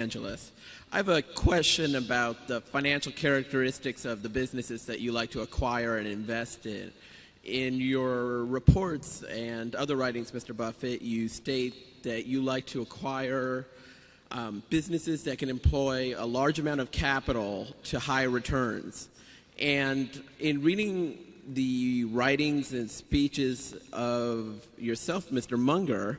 Angeles. I have a question about the financial characteristics of the businesses that you like to acquire and invest in. In your reports and other writings, Mr. Buffett, you state that you like to acquire businesses that can employ a large amount of capital to high returns. And in reading the writings and speeches of yourself, Mr. Munger,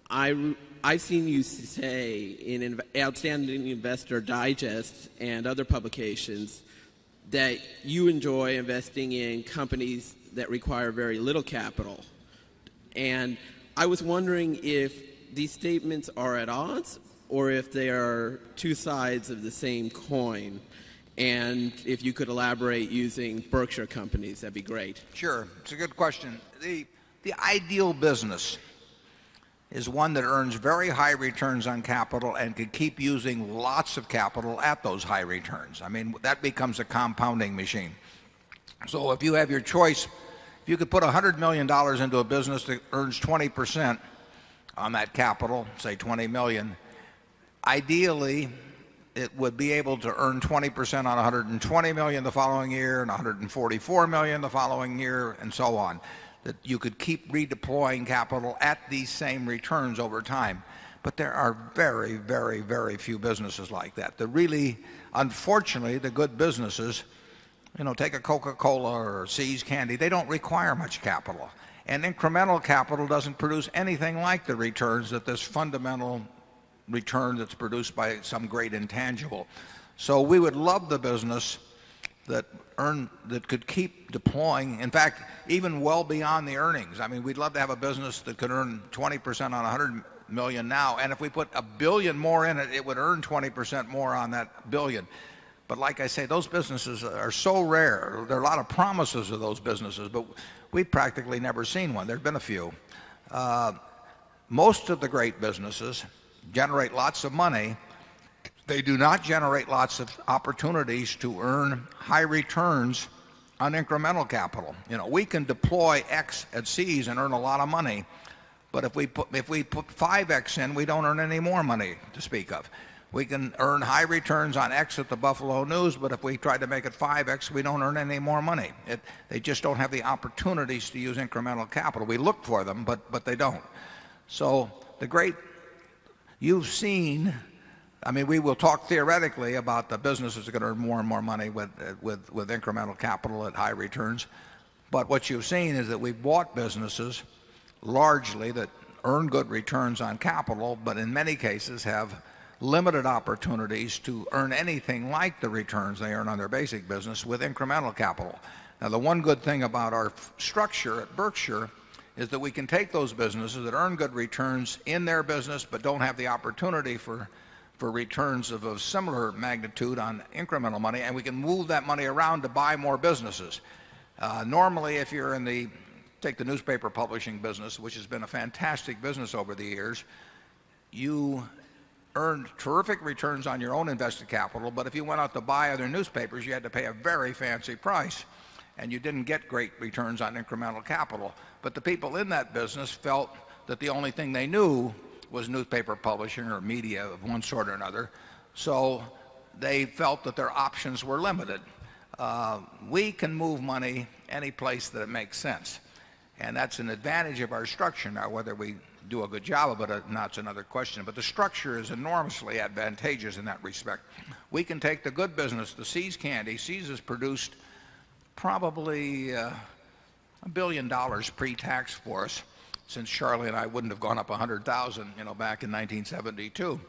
I've seen you say in Outstanding Investor Digest and other publications that you enjoy investing in companies that require very little capital. And I was wondering if these statements are at odds or if they are two sides of the same coin. And if you could elaborate using Berkshire companies, that'd be great. Sure. It's a good question. The ideal business is one that earns very high returns on capital and can keep using lots of capital at those high returns. I mean, that becomes a compounding machine. So if you have your choice, if you could put $100 million into a business that earns 20% on that capital, say 20 million, ideally it would be able to earn 20% on 120 million the following year and 144 million the following year and so on. That you could keep redeploying capital at these same returns over time. But there are very, very, very few businesses like that. The really, unfortunately, the good businesses, take a Coca-Cola or See's Candy, they don't require much capital. And incremental capital doesn't produce anything like the returns that this fundamental return that's produced by some great intangible. So we would love the business that could keep deploying, in fact, even well beyond the earnings. I mean, we'd love to have a business that could earn 20% on 100 million now, and if we put $1 billion more in it, it would earn 20% more on that billion. But like I say, those businesses are so rare. There are a lot of promises of those businesses, but we've practically never seen one. There have been a few. Most of the great businesses generate lots of money. They do not generate lots of opportunities to earn high returns on incremental capital. We can deploy X at See's and earn a lot of money, but if we put 5X in, we don't earn any more money to speak of. We can earn high returns on X at the Buffalo News, but if we try to make it 5X, we don't earn any more money. They just don't have the opportunities to use incremental capital. We look for them, but they don't. So you've seen, I mean, we will talk theoretically about the businesses that are going to earn more and more money with incremental capital at high returns. But what you've seen is that we've bought businesses largely that earn good returns on capital, but in many cases have limited opportunities to earn anything like the returns they earn on their basic business with incremental capital. Now, the one good thing about our structure at Berkshire is that we can take those businesses that earn good returns in their business but don't have the opportunity for returns of a similar magnitude on incremental money, and we can move that money around to buy more businesses. Normally, if you're take the newspaper publishing business, which has been a fantastic business over the years, you earned terrific returns on your own invested capital, but if you went out to buy other newspapers, you had to pay a very fancy price, and you didn't get great returns on incremental capital. But the people in that business felt that the only thing they knew was newspaper publishing or media of one sort or another, so they felt that their options were limited. We can move money any place that it makes sense, and that's an advantage of our structure. Now, whether we do a good job of it or not is another question, but the structure is enormously advantageous in that respect. We can take the good business, the See's Candy. See's has produced probably $1 billion pre-tax for us since Charlie and I wouldn't have gone up 100,000, back in 1972.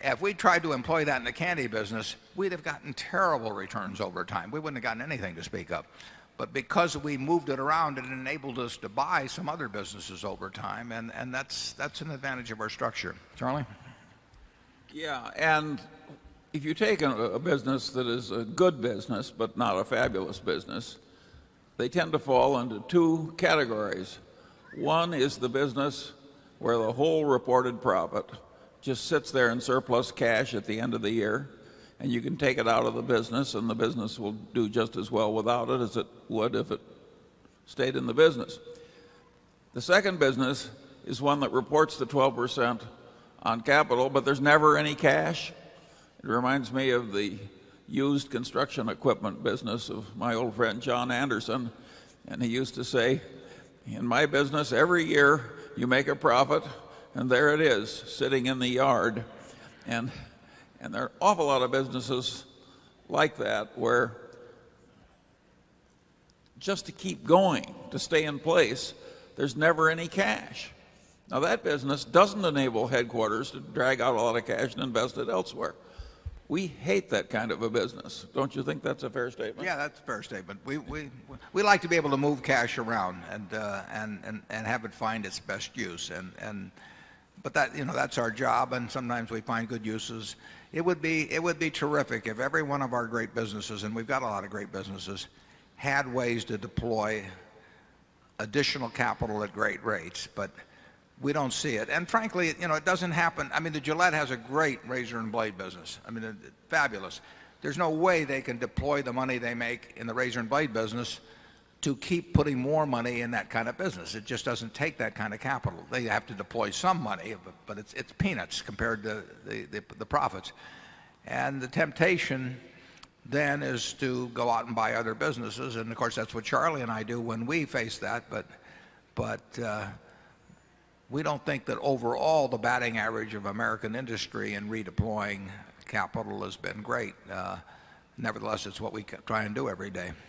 If we tried to employ that in the candy business, we'd have gotten terrible returns over time. We wouldn't have gotten anything to speak of. But because we moved it around, it enabled us to buy some other businesses over time, and that's an advantage of our structure. Charlie? Yeah, and if you take a business that is a good business but not a fabulous business, they tend to fall into two categories. One is the business where the whole reported profit just sits there in surplus cash at the end of the year, and you can take it out of the business, and the business will do just as well without it as it would if it stayed in the business. The second business is one that reports the 12% on capital, but there's never any cash, It reminds me of the used construction equipment business of my old friend John Anderson. And he used to say, in my business, every year you make a profit, and there it is, sitting in the yard. And there are an awful lot of businesses like that where just to keep going, to stay in place, there's never any cash. Now that business doesn't enable headquarters to drag out a lot of cash and invest it elsewhere. We hate that kind of a business. Don't you think that's a fair statement? Yeah, that's a fair statement. We like to be able to move cash around and have it find its best use. But that, that's our job, and sometimes we find good uses. It would be terrific if every one of our great businesses, and we've got a lot of great businesses, had ways to deploy additional capital at great rates, but we don't see it. And frankly, it doesn't happen. I mean, the Gillette has a great razor and blade business. I mean, fabulous. There's no way they can deploy the money they make in the razor and blade business to keep putting more money in that kind of business. It just doesn't take that kind of capital. They have to deploy some money, but it's peanuts compared to the profits. And the temptation then is to go out and buy other businesses. And of course, that's what Charlie and I do when we face that. But we don't think that overall the batting average of American industry in redeploying capital has been great. Nevertheless, it's what we try and do every day.